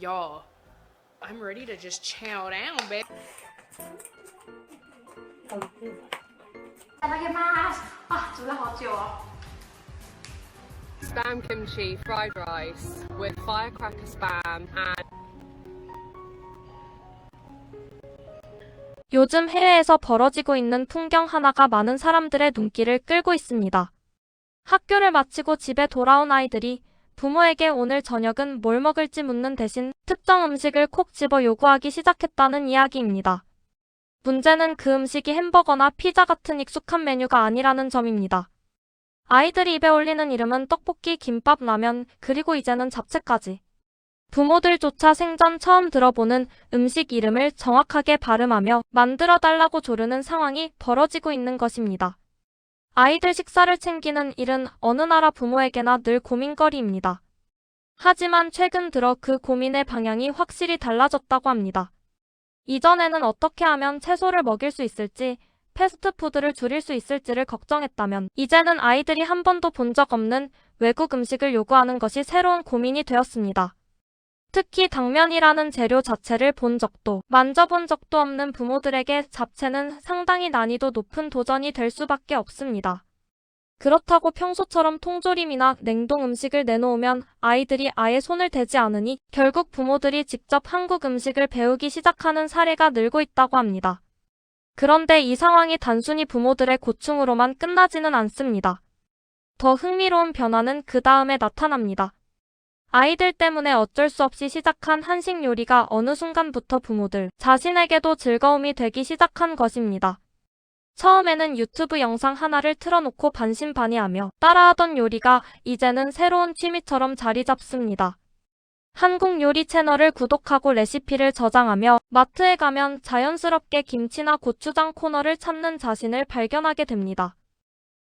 Y'all, I'm ready to just chow down, babe. いただきます。あ、煮了好久哦。 Spam kimchi fried rice with firecracker spam and 요즘 해외에서 벌어지고 있는 풍경 하나가 많은 사람들의 눈길을 끌고 있습니다. 학교를 마치고 집에 돌아온 아이들이 부모에게 오늘 저녁은 뭘 먹을지 묻는 대신 특정 음식을 콕 집어 요구하기 시작했다는 이야기입니다. 문제는 그 음식이 햄버거나 피자 같은 익숙한 메뉴가 아니라는 점입니다. 아이들이 입에 올리는 이름은 떡볶이, 김밥, 라면, 그리고 이제는 잡채까지. 부모들조차 생전 처음 들어보는 음식 이름을 정확하게 발음하며 만들어 달라고 조르는 상황이 벌어지고 있는 것입니다. 아이들 식사를 챙기는 일은 어느 나라 부모에게나 늘 고민거리입니다. 하지만 최근 들어 그 고민의 방향이 확실히 달라졌다고 합니다. 이전에는 어떻게 하면 채소를 먹일 수 있을지, 패스트푸드를 줄일 수 있을지를 걱정했다면 이제는 아이들이 한 번도 본 적 없는 외국 음식을 요구하는 것이 새로운 고민이 되었습니다. 특히 당면이라는 재료 자체를 본 적도 만져본 적도 없는 부모들에게 잡채는 상당히 난이도 높은 도전이 될 수밖에 없습니다. 그렇다고 평소처럼 통조림이나 냉동 음식을 내놓으면 아이들이 아예 손을 대지 않으니 결국 부모들이 직접 한국 음식을 배우기 시작하는 사례가 늘고 있다고 합니다. 그런데 이 상황이 단순히 부모들의 고충으로만 끝나지는 않습니다. 더 흥미로운 변화는 그 다음에 나타납니다. 아이들 때문에 어쩔 수 없이 시작한 한식 요리가 어느 순간부터 부모들 자신에게도 즐거움이 되기 시작한 것입니다. 처음에는 유튜브 영상 하나를 틀어놓고 반신반의하며 따라하던 요리가 이제는 새로운 취미처럼 자리 잡습니다. 한국 요리 채널을 구독하고 레시피를 저장하며 마트에 가면 자연스럽게 김치나 고추장 코너를 찾는 자신을 발견하게 됩니다.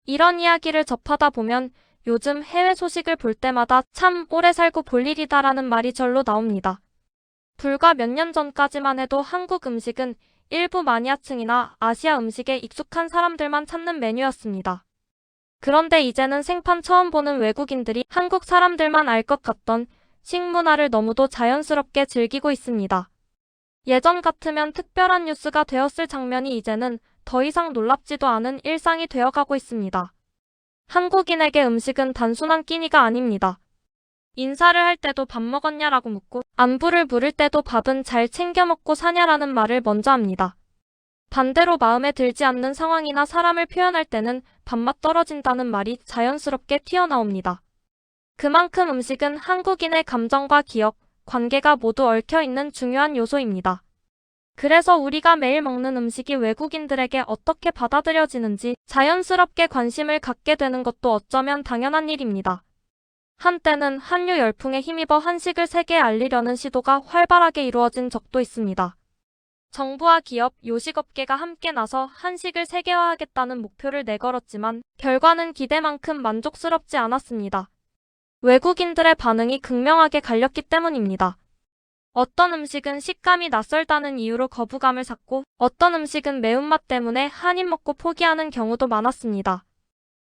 이런 이야기를 접하다 보면 요즘 해외 소식을 볼 때마다 참 오래 살고 볼 일이다라는 말이 절로 나옵니다. 불과 몇 년 전까지만 해도 한국 음식은 일부 마니아층이나 아시아 음식에 익숙한 사람들만 찾는 메뉴였습니다. 그런데 이제는 생판 처음 보는 외국인들이 한국 사람들만 알 것 같던 식문화를 너무도 자연스럽게 즐기고 있습니다. 예전 같으면 특별한 뉴스가 되었을 장면이 이제는 더 이상 놀랍지도 않은 일상이 되어가고 있습니다. 한국인에게 음식은 단순한 끼니가 아닙니다. 인사를 할 때도 밥 먹었냐라고 묻고 안부를 물을 때도 밥은 잘 챙겨 먹고 사냐라는 말을 먼저 합니다. 반대로 마음에 들지 않는 상황이나 사람을 표현할 때는 밥맛 떨어진다는 말이 자연스럽게 튀어나옵니다. 그만큼 음식은 한국인의 감정과 기억, 관계가 모두 얽혀있는 중요한 요소입니다. 그래서 우리가 매일 먹는 음식이 외국인들에게 어떻게 받아들여지는지 자연스럽게 관심을 갖게 되는 것도 어쩌면 당연한 일입니다. 한때는 한류 열풍에 힘입어 한식을 세계에 알리려는 시도가 활발하게 이루어진 적도 있습니다. 정부와 기업, 요식업계가 함께 나서 한식을 세계화하겠다는 목표를 내걸었지만 결과는 기대만큼 만족스럽지 않았습니다. 외국인들의 반응이 극명하게 갈렸기 때문입니다. 어떤 음식은 식감이 낯설다는 이유로 거부감을 샀고 어떤 음식은 매운맛 때문에 한 입 먹고 포기하는 경우도 많았습니다.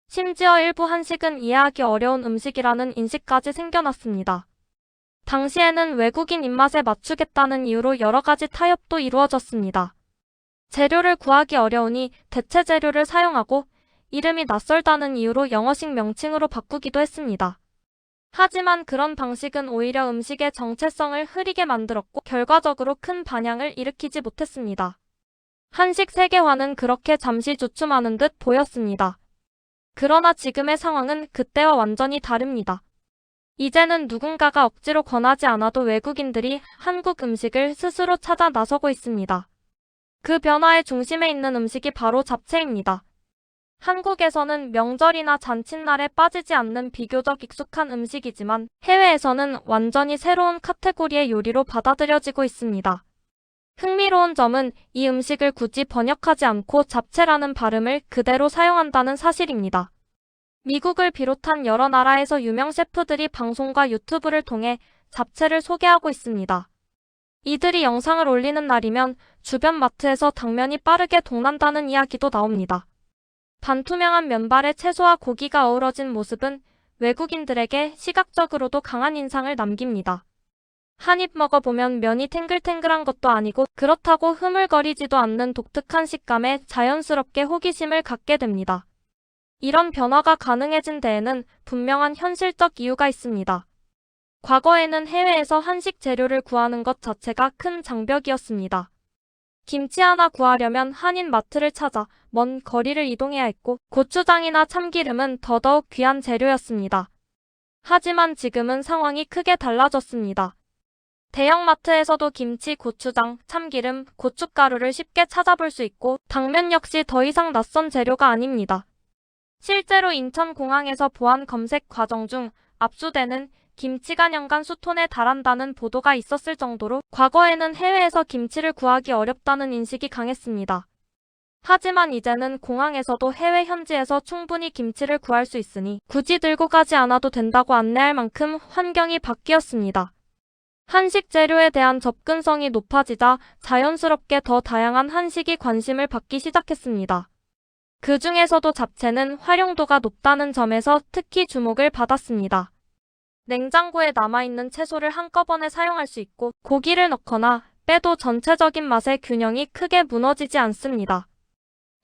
심지어 일부 한식은 이해하기 어려운 음식이라는 인식까지 생겨났습니다. 당시에는 외국인 입맛에 맞추겠다는 이유로 여러 가지 타협도 이루어졌습니다. 재료를 구하기 어려우니 대체 재료를 사용하고 이름이 낯설다는 이유로 영어식 명칭으로 바꾸기도 했습니다. 하지만 그런 방식은 오히려 음식의 정체성을 흐리게 만들었고 결과적으로 큰 반향을 일으키지 못했습니다. 한식 세계화는 그렇게 잠시 주춤하는 듯 보였습니다. 그러나 지금의 상황은 그때와 완전히 다릅니다. 이제는 누군가가 억지로 권하지 않아도 외국인들이 한국 음식을 스스로 찾아 나서고 있습니다. 그 변화의 중심에 있는 음식이 바로 잡채입니다. 한국에서는 명절이나 잔칫날에 빠지지 않는 비교적 익숙한 음식이지만 해외에서는 완전히 새로운 카테고리의 요리로 받아들여지고 있습니다. 흥미로운 점은 이 음식을 굳이 번역하지 않고 잡채라는 발음을 그대로 사용한다는 사실입니다. 미국을 비롯한 여러 나라에서 유명 셰프들이 방송과 유튜브를 통해 잡채를 소개하고 있습니다. 이들이 영상을 올리는 날이면 주변 마트에서 당면이 빠르게 동난다는 이야기도 나옵니다. 반투명한 면발에 채소와 고기가 어우러진 모습은 외국인들에게 시각적으로도 강한 인상을 남깁니다. 한 입 먹어보면 면이 탱글탱글한 것도 아니고 그렇다고 흐물거리지도 않는 독특한 식감에 자연스럽게 호기심을 갖게 됩니다. 이런 변화가 가능해진 데에는 분명한 현실적 이유가 있습니다. 과거에는 해외에서 한식 재료를 구하는 것 자체가 큰 장벽이었습니다. 김치 하나 구하려면 한인 마트를 찾아 먼 거리를 이동해야 했고 고추장이나 참기름은 더더욱 귀한 재료였습니다. 하지만 지금은 상황이 크게 달라졌습니다. 대형마트에서도 김치, 고추장, 참기름, 고춧가루를 쉽게 찾아볼 수 있고 당면 역시 더 이상 낯선 재료가 아닙니다. 실제로 인천공항에서 보안 검색 과정 중 압수되는 김치가 년간 수톤에 달한다는 보도가 있었을 정도로 과거에는 해외에서 김치를 구하기 어렵다는 인식이 강했습니다. 하지만 이제는 공항에서도 해외 현지에서 충분히 김치를 구할 수 있으니 굳이 들고 가지 않아도 된다고 안내할 만큼 환경이 바뀌었습니다. 한식 재료에 대한 접근성이 높아지자 자연스럽게 더 다양한 한식이 관심을 받기 시작했습니다. 그 중에서도 잡채는 활용도가 높다는 점에서 특히 주목을 받았습니다. 냉장고에 남아있는 채소를 한꺼번에 사용할 수 있고 고기를 넣거나 빼도 전체적인 맛의 균형이 크게 무너지지 않습니다.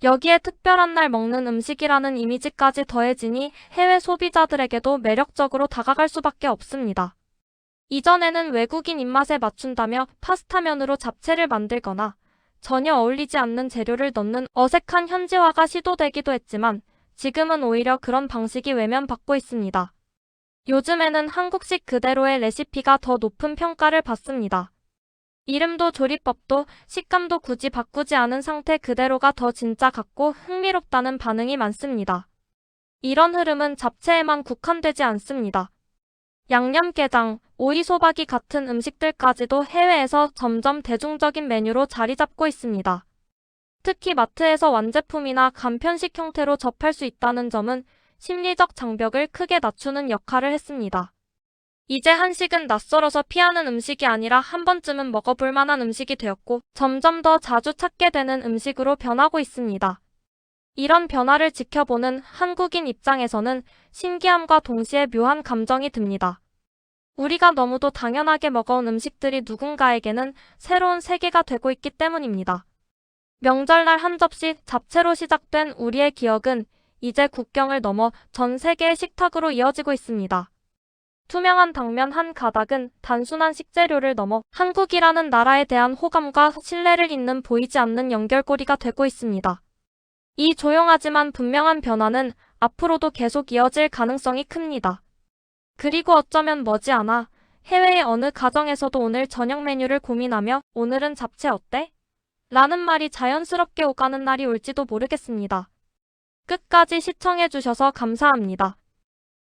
여기에 특별한 날 먹는 음식이라는 이미지까지 더해지니 해외 소비자들에게도 매력적으로 다가갈 수밖에 없습니다. 이전에는 외국인 입맛에 맞춘다며 파스타면으로 잡채를 만들거나 전혀 어울리지 않는 재료를 넣는 어색한 현지화가 시도되기도 했지만 지금은 오히려 그런 방식이 외면받고 있습니다. 요즘에는 한국식 그대로의 레시피가 더 높은 평가를 받습니다. 이름도 조리법도 식감도 굳이 바꾸지 않은 상태 그대로가 더 진짜 같고 흥미롭다는 반응이 많습니다. 이런 흐름은 잡채에만 국한되지 않습니다. 양념게장, 오이소박이 같은 음식들까지도 해외에서 점점 대중적인 메뉴로 자리 잡고 있습니다. 특히 마트에서 완제품이나 간편식 형태로 접할 수 있다는 점은 심리적 장벽을 크게 낮추는 역할을 했습니다. 이제 한식은 낯설어서 피하는 음식이 아니라 한 번쯤은 먹어볼 만한 음식이 되었고 점점 더 자주 찾게 되는 음식으로 변하고 있습니다. 이런 변화를 지켜보는 한국인 입장에서는 신기함과 동시에 묘한 감정이 듭니다. 우리가 너무도 당연하게 먹어온 음식들이 누군가에게는 새로운 세계가 되고 있기 때문입니다. 명절날 한 접시 잡채로 시작된 우리의 기억은 이제 국경을 넘어 전 세계의 식탁으로 이어지고 있습니다. 투명한 당면 한 가닥은 단순한 식재료를 넘어 한국이라는 나라에 대한 호감과 신뢰를 잇는 보이지 않는 연결고리가 되고 있습니다. 이 조용하지만 분명한 변화는 앞으로도 계속 이어질 가능성이 큽니다. 그리고 어쩌면 머지않아 해외의 어느 가정에서도 오늘 저녁 메뉴를 고민하며 오늘은 잡채 어때? 라는 말이 자연스럽게 오가는 날이 올지도 모르겠습니다. 끝까지 시청해주셔서 감사합니다.